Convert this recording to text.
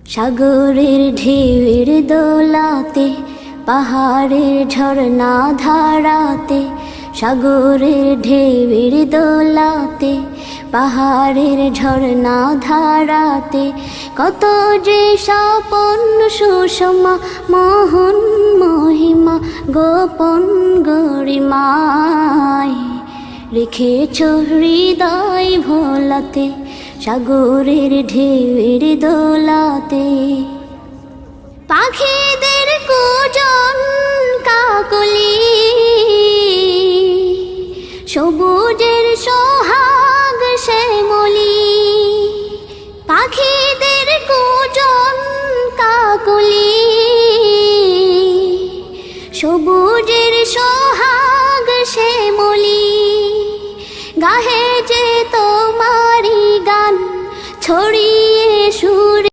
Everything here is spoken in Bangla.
সাগরের ঢেউয়ের দোলাতে, পাহাড়ের ঝর্ণা ধারাতে, সাগরের ঢেউয়ের দোলাতে, পাহাড়ের ঝর্ণা ধারাতে, কত যে স্বপন সুষমা মোহন মহিমা গোপন গরিমায় রেখেছ হৃদয় ভোলাতে, সাগরের ঢেউয়ের দোলাতে। পাখি